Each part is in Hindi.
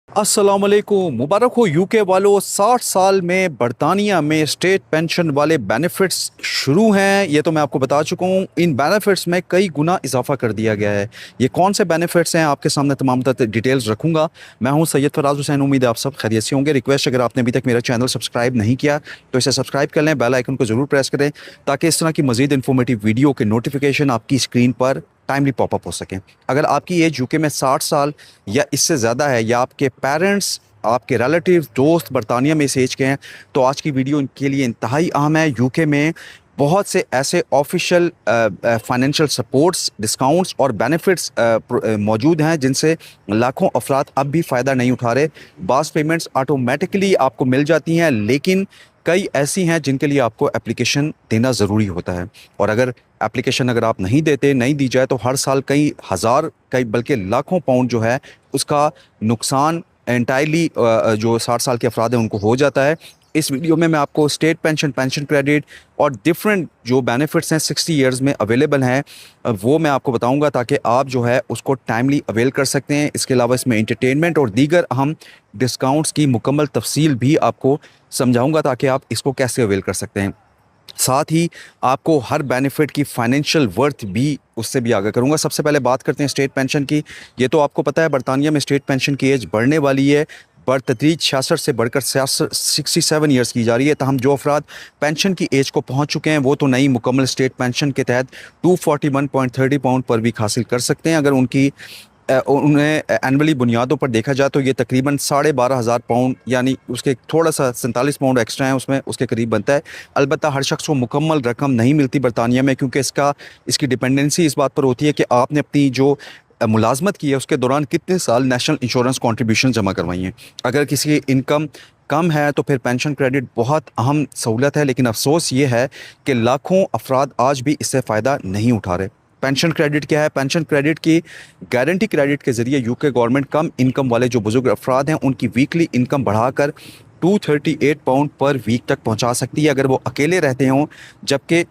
अस्सलाम वालेकुम। मुबारक हो यूके वालों। 60 साल में बरतानिया में स्टेट पेंशन वाले बेनिफिट्स शुरू हैं। ये तो मैं आपको बता चुका हूँ। इन बेनिफिट्स में कई गुना इजाफा कर दिया गया है। ये कौन से बेनिफिट्स हैं आपके सामने तमाम डिटेल्स रखूंगा। मैं हूँ सैयद फराज हुसैन। उम्मीद है आप सब खैरियत से होंगे। रिक्वेस्ट, अगर आपने अभी तक मेरा चैनल सब्सक्राइब नहीं किया तो इसे सब्सक्राइब कर लें, बेल आइकन को ज़रूर प्रेस करें ताकि इस तरह की मज़ीद इन्फॉर्मेटिव वीडियो के नोटिफिकेशन आपकी स्क्रीन पर टाइमली पॉपअप हो सकें। अगर आपकी एज यूके में 60 साल या इससे ज़्यादा है, या आपके पेरेंट्स, आपके रिलेटिव, दोस्त बरतानिया में इस एज के हैं, तो आज की वीडियो इनके लिए इंतहाई अहम है। यूके में बहुत से ऐसे ऑफिशियल फाइनेंशियल सपोर्ट्स, डिस्काउंट्स और बेनिफिट्स मौजूद हैं जिनसे लाखों अफराद अब भी फ़ायदा नहीं उठा रहे। बास पेमेंट्स ऑटोमेटिकली आपको मिल जाती हैं, लेकिन कई ऐसी हैं जिनके लिए आपको एप्लीकेशन देना ज़रूरी होता है। और अगर एप्लीकेशन अगर आप नहीं देते, नहीं दी जाए, तो हर साल कई हज़ार, कई बल्कि लाखों पाउंड जो है उसका नुकसान एंटायरली जो 60 साल के अफराद हैं उनको हो जाता है। इस वीडियो में मैं आपको स्टेट पेंशन, पेंशन क्रेडिट और डिफरेंट जो बेनिफिट्स हैं 60 इयर्स में अवेलेबल हैं वो मैं आपको बताऊंगा ताकि आप जो है उसको टाइमली अवेल कर सकते हैं। इसके अलावा इसमें एंटरटेनमेंट और दीगर अहम डिस्काउंट्स की मुकम्मल तफसील भी आपको समझाऊंगा ताकि आप इसको कैसे अवेल कर सकते हैं। साथ ही आपको हर बेनिफिट की फाइनेंशियल वर्थ भी उससे भी आगे करूंगा। सबसे पहले बात करते हैं स्टेट पेंशन की। ये तो आपको पता है बरतानिया में स्टेट पेंशन की एज बढ़ने वाली है। बतदरीज 66 से बढ़कर 67 ईयर्स की जा रही है। तहम जो अफराद पेंशन की एज को पहुंच चुके हैं वो तो नई मुकम्मल स्टेट पेंशन के तहत 241.30 पाउंड पर वीक हासिल कर सकते हैं। अगर उन्हें एनुअली बुनियादों पर देखा जाए तो ये तकरीबन 12,500 पाउंड, यानी उसके थोड़ा सा 47 पाउंड एक्स्ट्रा है उसमें, उसके करीब बनता है। अलबत्ता हर शख्स को मुकम्मल रकम नहीं मिलती बरतानिया में, क्योंकि इसकी डिपेंडेंसी इस बात पर होती है कि आपने अपनी जो मुलाजमत की है उसके दौरान कितने साल नेशनल इंश्योरेंस कॉन्ट्रीब्यूशन जमा करवाई हैं। अगर किसी की इनकम कम है तो फिर पेंशन क्रेडिट बहुत अहम सहूलत है, लेकिन अफसोस ये है कि लाखों अफराद आज भी इससे फ़ायदा नहीं उठा रहे। पेंशन क्रेडिट क्या है? पेंशन क्रेडिट की गारंटी क्रेडिट के ज़रिए यूके गवर्नमेंट कम इनकम वाले जो बुजुर्ग अफराद हैं उनकी वीकली इनकम बढ़ाकर 238 पाउंड पर वीक तक पहुंचा सकती है अगर वो अकेले रहते हों, जबकि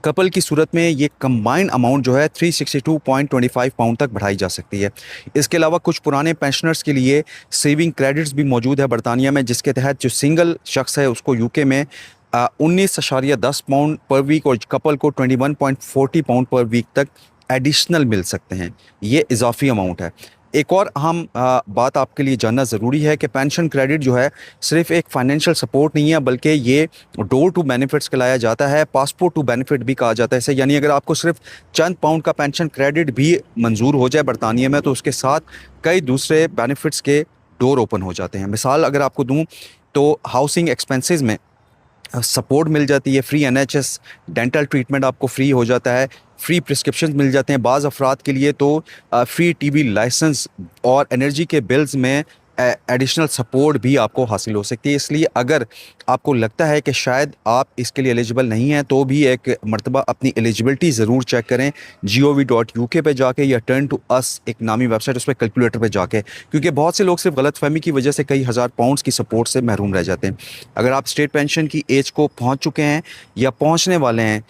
कपल की सूरत में ये कंबाइंड अमाउंट जो है 362.25 पाउंड तक बढ़ाई जा सकती है। इसके अलावा कुछ पुराने पेंशनर्स के लिए सेविंग क्रेडिट्स भी मौजूद है बरतानिया में, जिसके तहत जो सिंगल शख्स है उसको यूके में 19.10 पाउंड पर वीक और कपल को 21.40 पाउंड पर वीक तक एडिशनल मिल सकते हैं। ये इजाफी अमाउंट है। एक और अहम बात आपके लिए जानना ज़रूरी है कि पेंशन क्रेडिट जो है सिर्फ एक फाइनेंशियल सपोर्ट नहीं है, बल्कि ये डोर टू बेनिफिट्स कहलाया जाता है, पासपोर्ट टू बेनिफिट भी कहा जाता है इसे। यानी अगर आपको सिर्फ चंद पाउंड का पेंशन क्रेडिट भी मंजूर हो जाए बरतानिया में तो उसके साथ कई दूसरे बेनिफिट्स के डोर ओपन हो जाते हैं। मिसाल अगर आपको दूँ तो हाउसिंग एक्सपेंसेस में सपोर्ट मिल जाती है, फ्री एनएचएस डेंटल ट्रीटमेंट आपको फ्री हो जाता है, फ्री प्रिस्क्रिप्शन मिल जाते हैं। बाज़ अफराद के लिए तो फ्री टीवी लाइसेंस और एनर्जी के बिल्स में एडिशनल सपोर्ट भी आपको हासिल हो सकती है। इसलिए अगर आपको लगता है कि शायद आप इसके लिए एलिजिबल नहीं हैं तो भी एक मरतबा अपनी एलिजिबिलिटी ज़रूर चेक करें gov.uk पे जाके, या टर्न टू अस एक नामी वेबसाइट, उस पर कैलकुलेटर पे जाके, क्योंकि बहुत से लोग सिर्फ गलतफहमी की वजह से कई हज़ार पाउंड्स की सपोर्ट से महरूम रह जाते हैं। अगर आप स्टेट पेंशन की एज को पहुँच चुके हैं या पहुँचने वाले हैं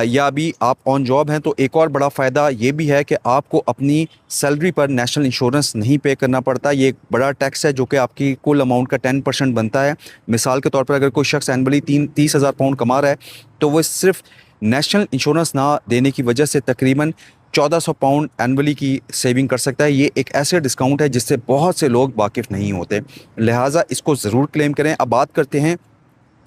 या अभी आप ऑन जॉब हैं तो एक और बड़ा फ़ायदा ये भी है कि आपको अपनी सैलरी पर नेशनल इंश्योरेंस नहीं पे करना पड़ता। ये एक बड़ा टैक्स है जो कि आपकी कुल अमाउंट का 10% बनता है। मिसाल के तौर पर अगर कोई शख्स एनुअली 30,000 पाउंड कमा रहा है तो वो सिर्फ नेशनल इंश्योरेंस ना देने की वजह से तकरीबन 1400 पाउंड एनुअली की सेविंग कर सकता है। ये एक ऐसे डिस्काउंट है जिससे बहुत से लोग वाकिफ़ नहीं होते, लिहाजा इसको ज़रूर क्लेम करें। अब बात करते हैं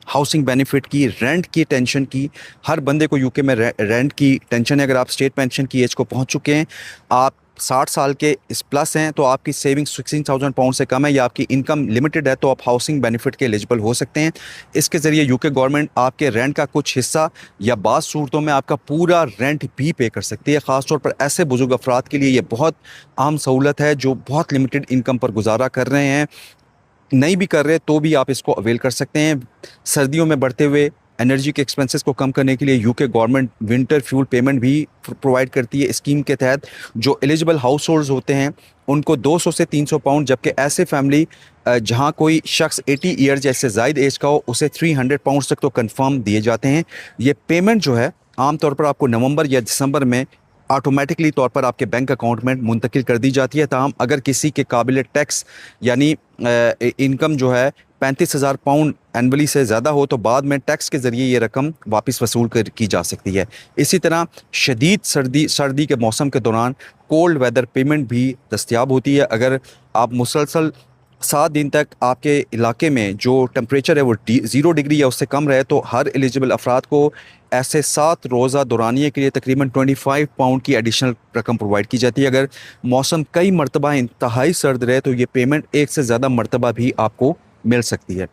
हाउसिंग बेनिफिट की, रेंट की टेंशन की। हर बंदे को यूके में रेंट की टेंशन है। अगर आप स्टेट पेंशन की एज को पहुंच चुके हैं, आप 60 साल के इस प्लस हैं, तो आपकी सेविंग 16,000 पाउंड से कम है या आपकी इनकम लिमिटेड है, तो आप हाउसिंग बेनिफिट के एलिजिबल हो सकते हैं। इसके ज़रिए यूके गवर्नमेंट आपके रेंट का कुछ हिस्सा या बाज़ सूरतों में आपका पूरा रेंट भी पे कर सकती है। ख़ासतौर पर ऐसे बुजुर्ग अफराद के लिए ये बहुत आम सहूलत है जो बहुत लिमिटेड इनकम पर गुजारा कर रहे हैं। नहीं भी कर रहे तो भी आप इसको अवेल कर सकते हैं। सर्दियों में बढ़ते हुए एनर्जी के एक्सपेंसेस को कम करने के लिए UK government winter fuel payment भी प्रोवाइड करती है। स्कीम के तहत जो एलिजिबल हाउस होल्ड्स होते हैं उनको 200 से 300 पाउंड, जबकि ऐसे फैमिली जहां कोई शख्स 80 ईयर जैसे ज़ायद एज का हो उसे 300 पाउंड तक तो कंफर्म दिए जाते हैं। ये पेमेंट जो है आमतौर पर आपको नवंबर या दिसंबर में ऑटोमेटिकली तौर पर आपके बैंक अकाउंट में मुंतकिल कर दी जाती है। ताहम अगर किसी के काबिल टैक्स यानी इनकम जो है 35,000 पाउंड एनअली से ज़्यादा हो तो बाद में टैक्स के ज़रिए ये रकम वापस वसूल की जा सकती है। इसी तरह शदीद सर्दी के मौसम के दौरान कोल्ड वेदर पेमेंट भी दस्तयाब होती है। अगर आप मुसलसल 7 दिन तक आपके इलाके में जो टेम्परेचर है वो 0 डिग्री या उससे कम रहे तो हर एलिजिबल अफराद को ऐसे 7 रोज़ा दौरानिए के लिए तकरीबन 25 पाउंड की एडिशनल रकम प्रोवाइड की जाती है। अगर मौसम कई मरतबा इंतहाई सर्द रहे तो ये पेमेंट एक से ज़्यादा मरतबा भी आपको मिल सकती है।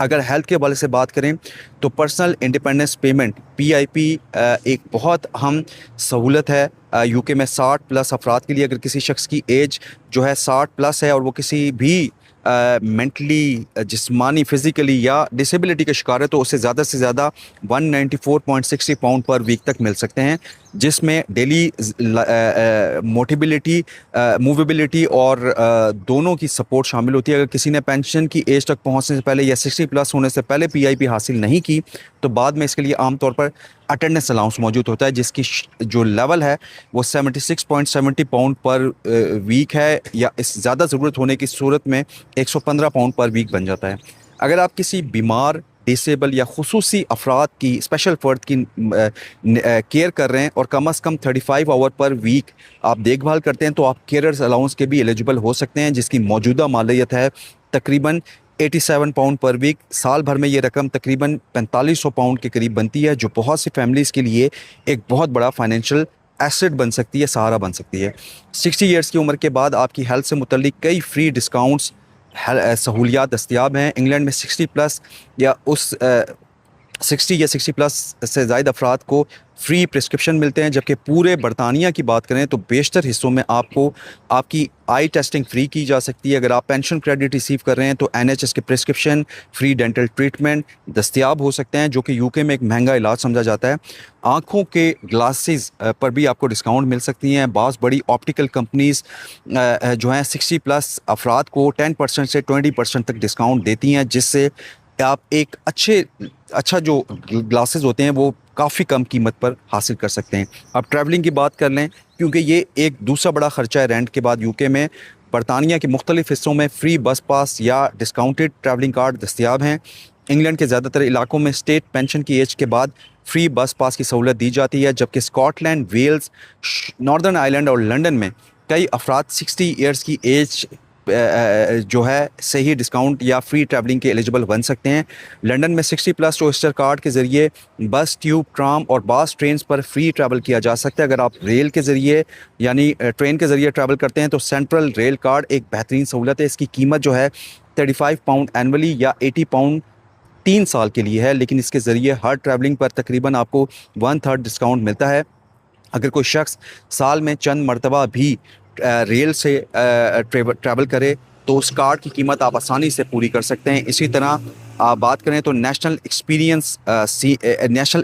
अगर हेल्थ के हवाले से बात करें तो पर्सनल इंडिपेंडेंस पेमेंट PIP एक बहुत अहम सहूलत है यूके में 60 प्लस अफराद के लिए। अगर किसी शख्स की एज जो है 60 प्लस है और वो किसी भी मेंटली जिस्मानी फिज़िकली या डिसेबिलिटी का शिकार है तो उसे ज़्यादा से ज़्यादा 194.60 पाउंड पर वीक तक मिल सकते हैं, जिसमें डेली मोटिबिलिटी मूवेबिलिटी और दोनों की सपोर्ट शामिल होती है। अगर किसी ने पेंशन की एज तक पहुंचने से पहले या 60 प्लस होने से पहले PIP हासिल नहीं की तो बाद में इसके लिए आमतौर पर अटेंडेंस अलाउंस मौजूद होता है, जिसकी जो लेवल है वो 76.70 पाउंड पर वीक है या इस ज़्यादा ज़रूरत होने की सूरत में 115 पाउंड पर वीक बन जाता है। अगर आप किसी बीमार, डिसेबल या खुसूसी अफराद की स्पेशल फ़र्द की केयर कर रहे हैं और कम अज़ कम 35 आवर पर वीक आप देखभाल करते हैं तो आप केयरर्स अलाउंस के भी एलिजिबल हो सकते हैं, जिसकी मौजूदा मालियत है तकरीबन 87 पाउंड पर वीक। साल भर में ये रकम तकरीबन 4500 पाउंड के करीब बनती है, जो बहुत सी फैमिलीज़ के लिए एक बहुत बड़ा फाइनेंशियल एसेट बन सकती है, सहारा बन सकती है। 60 ईयर्स की उम्र के बाद आपकी हेल्थ से मुतल्लिक कई फ्री डिस्काउंट्स सहूलियात दस्तयाब हैं। इंग्लैंड में 60 प्लस या 60 प्लस से ज़ायद अफराद को फ्री प्रिस्क्रिप्शन मिलते हैं, जबकि पूरे बरतानिया की बात करें तो बेशतर हिस्सों में आपको आपकी आई टेस्टिंग फ्री की जा सकती है। अगर आप पेंशन क्रेडिट रिसीव कर रहे हैं तो NHS के प्रिस्क्रिप्शन फ्री डेंटल ट्रीटमेंट दस्तयाब हो सकते हैं, जो कि यूके में एक महंगा इलाज समझा जाता है। आँखों के ग्लासेस पर भी आपको डिस्काउंट मिल सकती हैं। बाज़ बड़ी ऑप्टिकल कंपनीज़ जो हैं 60 प्लस अफराद को 10% से 20% तक डिस्काउंट देती हैं, जिससे आप एक अच्छा जो ग्लासेस होते हैं वो काफ़ी कम कीमत पर हासिल कर सकते हैं। अब ट्रैवलिंग की बात कर लें, क्योंकि ये एक दूसरा बड़ा ख़र्चा है रेंट के बाद। यूके में बरतानिया के मुख्तलिफ हिस्सों में फ्री बस पास या डिस्काउंटेड ट्रैवलिंग कार्ड दस्तयाब हैं। इंग्लैंड के ज़्यादातर इलाकों में स्टेट पेंशन की एज के बाद फ्री बस पास की सहूलत दी जाती है, जबकि स्कॉटलैंड, वेल्स, नॉर्दर्न आयरलैंड और लंदन में कई अफराद 60 ईयर्स की एज जो है सही डिस्काउंट या फ्री ट्रैवलिंग के एलिजिबल बन सकते हैं। लंदन में 60 प्लस रोस्टर कार्ड के ज़रिए बस, ट्यूब, ट्राम और बास ट्रेन पर फ्री ट्रैवल किया जा सकता है। अगर आप रेल के ज़रिए यानी ट्रेन के ज़रिए ट्रैवल करते हैं तो सेंट्रल रेल कार्ड एक बेहतरीन सहूलत है। इसकी कीमत जो है 35 पाउंड एनअली या 80 पाउंड 3 साल के लिए है, लेकिन इसके ज़रिए हर ट्रैवलिंग पर तकरीबन आपको 1/3 डिस्काउंट मिलता है। अगर कोई शख्स साल में चंद मरतबा भी रेल से ट्रैवल करे तो उस कार्ड की कीमत आप आसानी से पूरी कर सकते हैं। इसी तरह आप बात करें तो national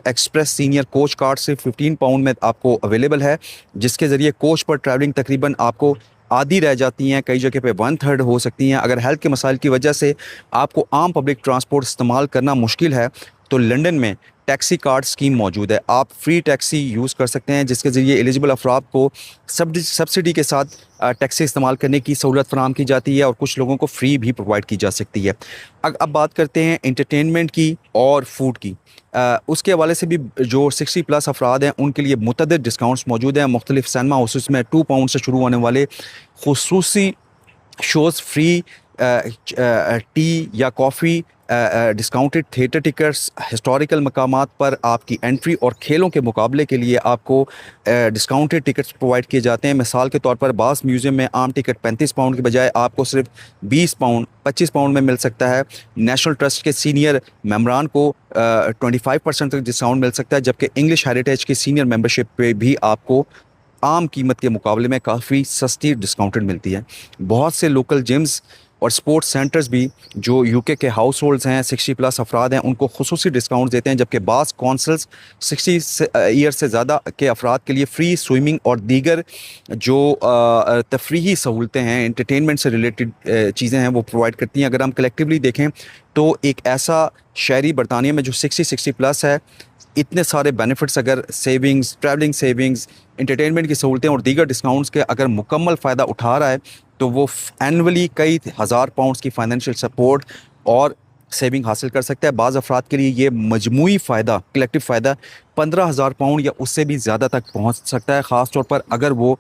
express senior coach card सिर्फ 15 पाउंड में आपको अवेलेबल है, जिसके ज़रिए कोच पर ट्रैवलिंग तकरीबन आपको आधी रह जाती हैं, कई जगह पे 1/3 हो सकती हैं। अगर हेल्थ के मसाइल की वजह से आपको आम पब्लिक ट्रांसपोर्ट इस्तेमाल करना मुश्किल है तो लंदन में टैक्सी कार्ड स्कीम मौजूद है। आप फ्री टैक्सी यूज़ कर सकते हैं, जिसके ज़रिए एलिजिबल अफराद को सब्सिडी के साथ टैक्सी इस्तेमाल करने की सहूलत फराहम की जाती है और कुछ लोगों को फ्री भी प्रोवाइड की जा सकती है। अब बात करते हैं इंटरटेनमेंट की और फूड की। उसके हवाले से भी जो 60 प्लस अफराद हैं उनके लिए मुतअद्दिद डिस्काउंट्स मौजूद हैं। मुख्तलिफ सिनेमा हाउसेस में 2 पाउंड से शुरू होने वाले खुसूसी शोज़, फ्री टी या coffee, discounted theatre tickets, historical मकामात पर आपकी एंट्री और खेलों के मुकाबले के लिए आपको डिस्काउंटेड टिकट्स प्रोवाइड किए जाते हैं। मिसाल के तौर पर बास म्यूज़ियम में आम टिकट 35 पाउंड के बजाय आपको सिर्फ 20 पाउंड 25 पाउंड में मिल सकता है। नेशनल ट्रस्ट के सीनियर मेम्बरान को 25% तक डिस्काउंट मिल सकता है, जबकि इंग्लिश हेरिटेज की सीनियर मेंबरशिप पे भी आपको आम कीमत के मुकाबले में काफ़ी सस्ती डिस्काउंटेड मिलती है। बहुत से लोकल जिम्स और स्पोर्ट्स सेंटर्स भी जो यूके के हाउस होल्ड्स हैं, 60+ अफराद हैं, उनको खुसूसी डिस्काउंट देते हैं, जबकि बाज़ कौंसल्स 60 ईयर से ज़्यादा के अफराद के लिए फ्री स्विमिंग और दीगर जो तफरीही सहूलतें हैं, एंटरटेनमेंट से रिलेटेड चीज़ें हैं, वो प्रोवाइड करती हैं। अगर हम कलेक्टिवली देखें तो एक ऐसा शहरी बरतानिया में जो 60+ है, इतने सारे बेनिफिट्स, अगर सेविंग्स, ट्रैवलिंग सेविंग्स, एंटरटेनमेंट की सहूलतें और दीगर डिस्काउंट्स के अगर मुकम्मल फ़ायदा उठा रहा है, तो वो एनुअली कई हज़ार पाउंड्स की फाइनेंशियल सपोर्ट और सेविंग हासिल कर सकता है। बाज़ अफराद के लिए ये मजमूई फ़ायदा, कलेक्टिव फ़ायदा 15,000 पाउंड या उससे भी ज़्यादा तक पहुँच सकता है, ख़ास तौर पर अगर वो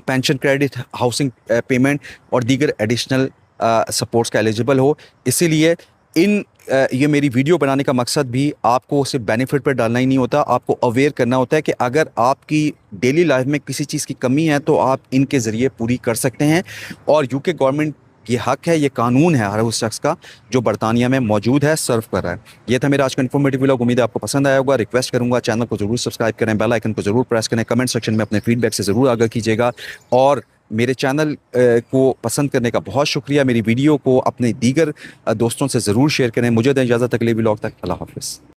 पेंशन क्रेडिट, हाउसिंग पेमेंट और दीगर एडिशनल सपोर्ट्स का एलिजिबल हो। इसीलिए ये मेरी वीडियो बनाने का मकसद भी आपको सिर्फ बेनिफिट पर डालना ही नहीं होता, आपको अवेयर करना होता है कि अगर आपकी डेली लाइफ में किसी चीज़ की कमी है तो आप इनके ज़रिए पूरी कर सकते हैं। और यूके गवर्नमेंट, ये हक है, ये कानून है हर उस शख्स का जो बरतानिया में मौजूद है, सर्व कर रहा है। ये था मेरा आज का इन्फॉर्मेटिव व्लॉग। उम्मीद है आपको पसंद आया होगा। रिक्वेस्ट करूंगा चैनल को जरूर सब्सक्राइब करें, बेल आइकन को जरूर प्रेस करें, कमेंट सेक्शन में अपने फीडबैक से ज़रूर आगाह कीजिएगा। और मेरे चैनल को पसंद करने का बहुत शुक्रिया। मेरी वीडियो को अपने दीगर दोस्तों से ज़रूर शेयर करें। मुझे दें इजाज़त, अगले व्लॉग तक। अल्लाह हाफ़िज़।